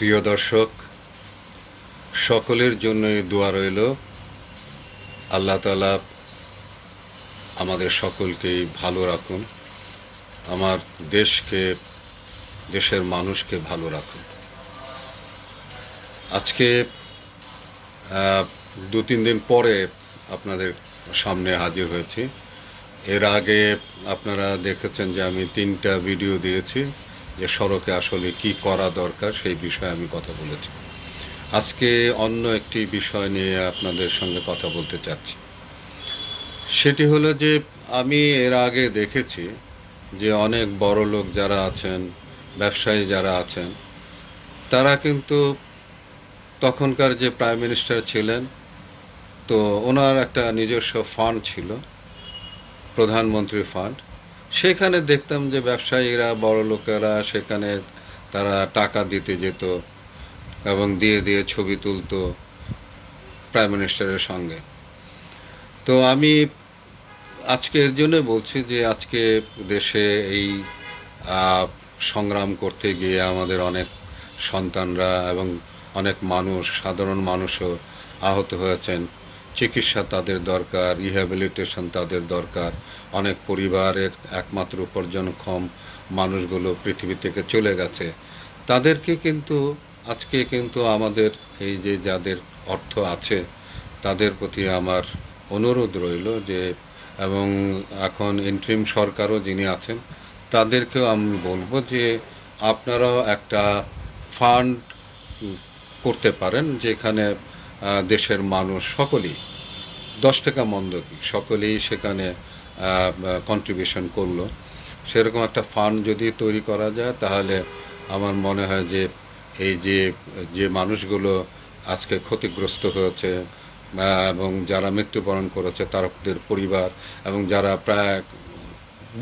প্রিয় দর্শক, সকলের জন্যই দোয়া রইল। আল্লাহ তাআলা আমাদের সকলকেই ভালো রাখুন, আমার দেশকে, দেশের মানুষকে ভালো রাখুন। আজকে 2-3 দিন পরে আপনাদের সামনে হাজির হয়েছি। এর আগে আপনারা দেখেছেন যে আমি 3টা ভিডিও দিয়েছি যে সড়কে আসলে কি করা দরকার, সেই বিষয়ে আমি কথা বলেছি। আজকে অন্য একটি বিষয় নিয়ে আপনাদের সঙ্গে কথা বলতে চাচ্ছি। সেটি হলো যে আমি এর আগে দেখেছি যে অনেক বড় লোক যারা আছেন, ব্যবসায়ী যারা আছেন, তারা কিন্তু তখনকার যে প্রাইম মিনিস্টার ছিলেন, তো ওনার একটা নিজস্ব ফান্ড ছিল, প্রধানমন্ত্রী ফান্ড। সেখানে দেখতাম যে ব্যবসায়ীরা, বড় লোকেরা সেখানে তারা টাকা দিতে যেত এবং দিয়ে দিয়ে ছবি তুলতো প্রাইম মিনিস্টারের সঙ্গে। তো আমি আজকে এর জন্য বলছি যে আজকে দেশে এই সংগ্রাম করতে গিয়ে আমাদের অনেক সন্তানরা এবং অনেক মানুষ, সাধারণ মানুষও আহত হয়েছেন। চিকিৎসা তাদের দরকার, রিহ্যাবিলিটেশন তাদের দরকার। অনেক পরিবারের একমাত্র উপার্জনক্ষম মানুষগুলো পৃথিবী থেকে চলে গেছে। তাদেরকে কিন্তু আজকে কিন্তু আমাদের এই যে যাদের অর্থ আছে তাদের প্রতি আমার অনুরোধ রইল যে, এবং এখন ইন্টারিম সরকারও যিনি আছেন তাদেরকেও আমি বলবো যে আপনারাও একটা ফান্ড করতে পারেন, যেখানে দেশের মানুষ সকলেই, 10 টাকা মন্দ কি, সকলেই সেখানে কন্ট্রিবিউশন করলো। সেরকম একটা ফান্ড যদি তৈরি করা যায় তাহলে আমার মনে হয় যে এই যে যে মানুষগুলো আজকে ক্ষতিগ্রস্ত হয়েছে এবং যারা মৃত্যুবরণ করেছে তাদের পরিবার, এবং যারা প্রায়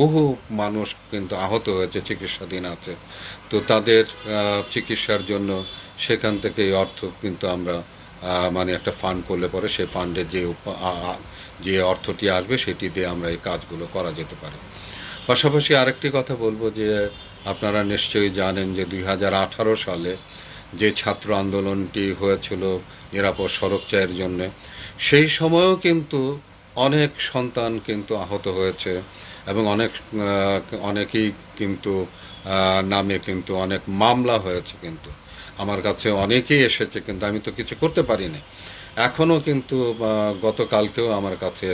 বহু মানুষ কিন্তু আহত হয়েছে, চিকিৎসাধীন আছে, তো তাদের চিকিৎসার জন্য সেখান থেকে এই অর্থ কিন্তু আমরা মানে একটা ফান্ড করলে পরে সেই ফান্ডে যে অর্থটি আসবে সেটি দিয়ে আমরা এই কাজগুলো করা যেতে পারে। পাশাপাশি আরেকটি কথা বলবো যে আপনারা নিশ্চয়ই জানেন যে 2018 সালে যে ছাত্র আন্দোলনটি হয়েছিল নিরাপদ সড়ক চাইয়ের জন্য, সেই সময়ও কিন্তু অনেক সন্তান কিন্তু আহত হয়েছে এবং অনেকেই কিন্তু নামে কিন্তু অনেক মামলা হয়েছে। কিন্তু আমার কাছে অনেকেই এসেছে, কিন্তু আমি তো কিছু করতে পারিনি। এখনও কিন্তু গতকালকেও আমার কাছে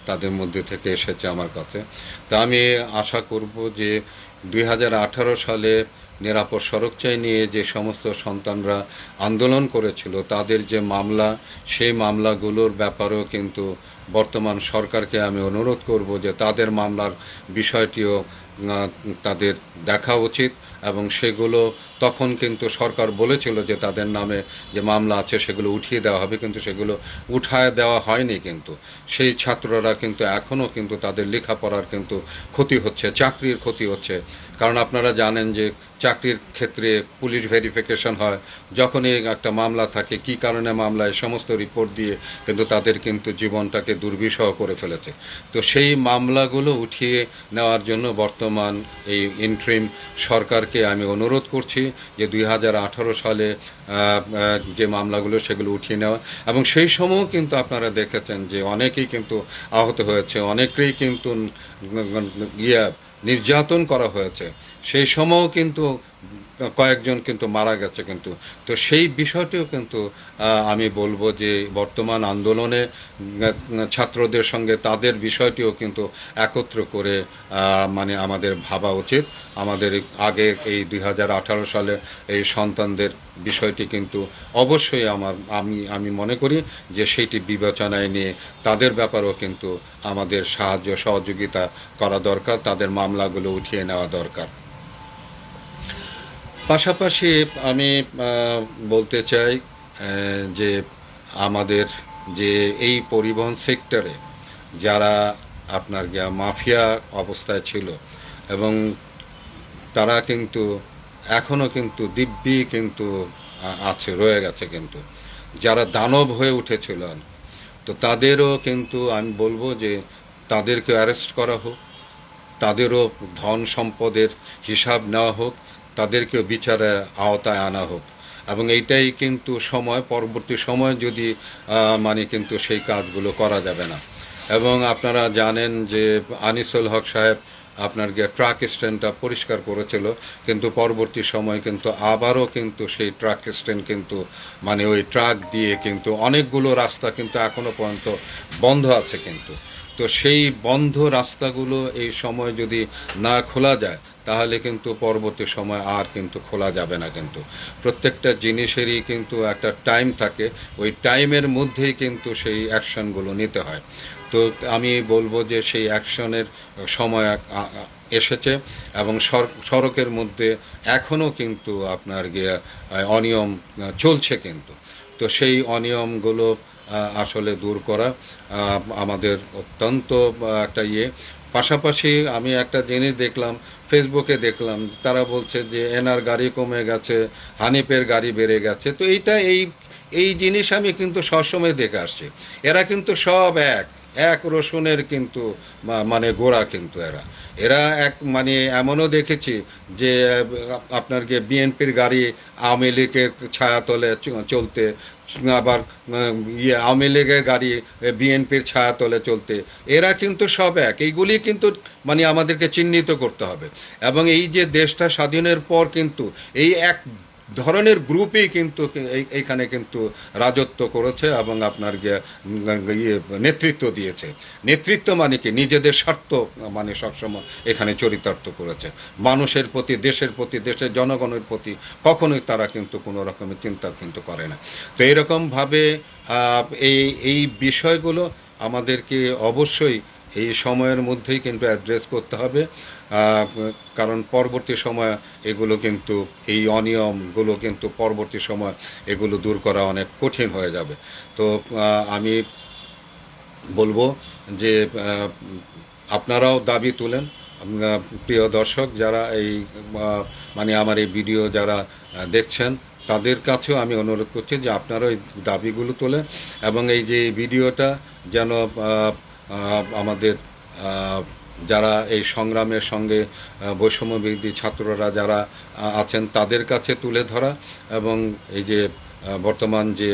তাদের মধ্যে থেকে এসেছে আমার কাছে। তা আমি আশা করব যে 2018 সালে নিরাপদ সড়ক চাই নিয়ে যে সমস্ত সন্তানরা আন্দোলন করেছিল তাদের যে মামলা, সেই মামলাগুলোর ব্যাপারেও কিন্তু বর্তমান সরকারকে আমি অনুরোধ করব যে তাদের মামলার বিষয়টিও তাদের দেখা উচিত। এবং সেগুলো তখন কিন্তু সরকার বলেছিল যে তাদের নামে যে মামলা আছে সেগুলো উঠিয়ে দেওয়া হবে, কিন্তু সেগুলো উঠায় দেওয়া হয়নি। কিন্তু সেই ছাত্ররা কিন্তু এখনও কিন্তু তাদের লেখাপড়ার কিন্তু ক্ষতি হচ্ছে, চাকরির ক্ষতি হচ্ছে। কারণ আপনারা জানেন যে চাকরির ক্ষেত্রে পুলিশ ভেরিফিকেশন হয়, যখনই একটা মামলা থাকে, কি কারণে মামলা, এই সমস্ত রিপোর্ট দিয়ে কিন্তু তাদের কিন্তু জীবনটাকে দুর্বিষহ করে ফেলেছে। তো সেই মামলাগুলো উঠিয়ে নেওয়ার জন্য বর্তমান এই ইন্টারিম সরকারকে আমি অনুরোধ করছি যে 2018 সালে যে মামলাগুলো সেগুলো উঠিয়ে নেওয়া। এবং সেই সময়ও কিন্তু আপনারা দেখেছেন যে অনেকেই কিন্তু আহত হয়েছে, অনেকেই কিন্তু নির্যাতন করা হয়েছে, সেই সময়ও কিন্তু কয়েকজন কিন্তু মারা গেছে। কিন্তু তো সেই বিষয়টিও কিন্তু আমি বলবো যে বর্তমান আন্দোলনে ছাত্রদের সঙ্গে তাদের বিষয়টিও কিন্তু একত্র করে মানে আমাদের ভাবা উচিত। আমাদের আগে এই 2018 সালে এই সন্তানদের বিষয়টি কিন্তু অবশ্যই আমি মনে করি যে সেইটি বিবেচনায় নিয়ে তাদের ব্যাপারেও কিন্তু আমাদের সাহায্য সহযোগিতা করা দরকার, তাদের মামলাগুলো উঠিয়ে নেওয়া দরকার। পাশাপাশি আমি বলতে চাই যে আমাদের যে এই পরিবহন সেক্টরে যারা আপনার মাফিয়া অবস্থায় ছিল এবং তারা কিন্তু এখনো কিন্তু দিব্যি কিন্তু আছে, রয়ে গেছে। কিন্তু যারা দানব হয়ে উঠেছিল, তো তাদেরও কিন্তু আমি বলবো যে তাদেরকে অ্যারেস্ট করা হোক, তাদেরও ধন সম্পদের হিসাব নেওয়া হোক, তাদেরকেও বিচারের আওতায় আনা হোক। এবং এইটাই কিন্তু সময়, পরবর্তী সময় যদি মানে কিন্তু সেই কাজগুলো করা যাবে না। এবং আপনারা জানেন যে আনিসুল হক সাহেব আপনার গিয়ে ট্রাক স্ট্যান্ডটা পরিষ্কার করেছিল, কিন্তু পরবর্তী সময় কিন্তু আবারও কিন্তু সেই ট্রাক স্ট্যান্ড কিন্তু মানে ওই ট্রাক দিয়ে কিন্তু অনেকগুলো রাস্তা কিন্তু এখনো পর্যন্ত বন্ধ আছে কিন্তু। তো সেই বন্ধ রাস্তাগুলো এই সময় যদি না খোলা যায় তাহলে কিন্তু পরবর্তী সময় আর কিন্তু খোলা যাবে না। কিন্তু প্রত্যেকটা জিনিসেরই কিন্তু একটা টাইম থাকে, ওই টাইমের মধ্যেই কিন্তু সেই অ্যাকশনগুলো নিতে হয়। তো আমি বলবো যে সেই অ্যাকশনের সময় এসেছে এবং সড়কের মধ্যে এখনও কিন্তু আপনার গিয়ে অনিয়ম চলছে কিন্তু। তো সেই অনিয়মগুলো আসলে দূর করা আমাদের অত্যন্ত একটা পাশাপাশি আমি একটা জিনিস দেখলাম, ফেসবুকে দেখলাম, তারা বলছে যে এনার গাড়ি কমে গেছে, হানিফের গাড়ি বেড়ে গেছে। তো এই জিনিস আমি কিন্তু সবসময় দেখে আসছি। এরা কিন্তু সব এক রসুনের কিন্তু মানে গোড়া কিন্তু এরা এক মানে এমনও দেখেছি যে আপনার গিয়ে বিএনপির গাড়ি আওয়ামী লীগের ছায়াতলে চলতে, আবার আওয়ামী লীগের গাড়ি বিএনপির ছায়াতলে চলতে, এরা কিন্তু সব এইগুলি কিন্তু মানে আমাদেরকে চিহ্নিত করতে হবে। এবং এই যে দেশটা স্বাধীনের পর কিন্তু এই এক ধরনের গ্রুপই কিন্তু এইখানে কিন্তু রাজত্ব করেছে এবং আপনার নেতৃত্ব দিয়েছে। নেতৃত্ব মানে কি, নিজেদের স্বার্থ মানে সবসময় এখানে চরিতার্থ করেছে। মানুষের প্রতি, দেশের প্রতি, দেশের জনগণের প্রতি কখনোই তারা কিন্তু কোনো রকমের চিন্তা কিন্তু করে না। তো এরকম ভাবে এই বিষয়গুলো আমাদেরকে অবশ্যই এই সময়ের মধ্যেই কিন্তু অ্যাড্রেস করতে হবে, কারণ পরবর্তী সময় এগুলো কিন্তু এই অনিয়মগুলো কিন্তু পরবর্তী সময় এগুলো দূর করা অনেক কঠিন হয়ে যাবে। তো আমি বলবো যে আপনারাও দাবি তুলেন। প্রিয় দর্শক যারা এই মানে আমার এই ভিডিও যারা দেখছেন তাদের কাছেও আমি অনুরোধ করছি যে আপনারা এই দাবিগুলো তোলেন এবং এই যে ভিডিওটা যেন আমাদের যারা এই সংগ্রামের সঙ্গে বৈষম্য বিরোধী ছাত্ররা যারা আছেন তাদের কাছে তুলে ধরা, এবং এই যে বর্তমান যে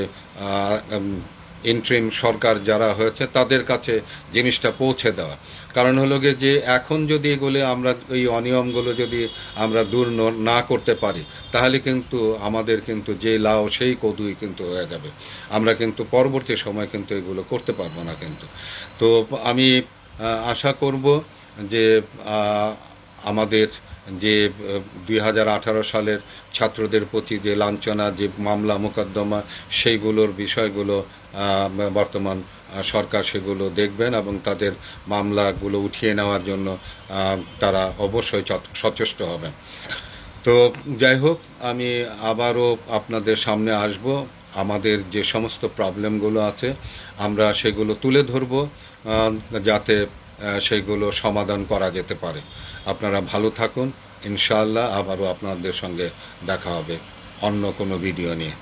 ইন্ট্রিম সরকার যারা হয়েছে তাদের কাছে জিনিসটা পৌঁছে দেওয়া। কারণ হলো গিয়ে যে এখন যদি এগুলো আমরা এই অনিয়মগুলো যদি আমরা দূর না করতে পারি তাহলে কিন্তু আমাদের কিন্তু যে লাউ সেই কদুই কিন্তু হয়ে যাবে। আমরা কিন্তু পরবর্তী সময় কিন্তু এগুলো করতে পারবো না কিন্তু। তো আমি আশা করব যে আমাদের যে 2018 সালের ছাত্রদের প্রতি যে লাঞ্ছনা, যে মামলা মোকদ্দমা, সেইগুলোর বিষয়গুলো বর্তমান সরকার সেগুলো দেখবেন এবং তাদের মামলাগুলো উঠিয়ে নেওয়ার জন্য তারা অবশ্যই সচেষ্ট হবেন। তো যাই হোক, আমি আবারও আপনাদের সামনে আসব, আমাদের যে সমস্ত প্রবলেমগুলো আছে আমরা সেগুলো তুলে ধরব যাতে সেগুলো সমাধান করা যেতে পারে। আপনারা ভালো থাকুন, ইনশাআল্লাহ আবারও আপনাদের সঙ্গে দেখা হবে অন্য কোনো ভিডিও নিয়ে।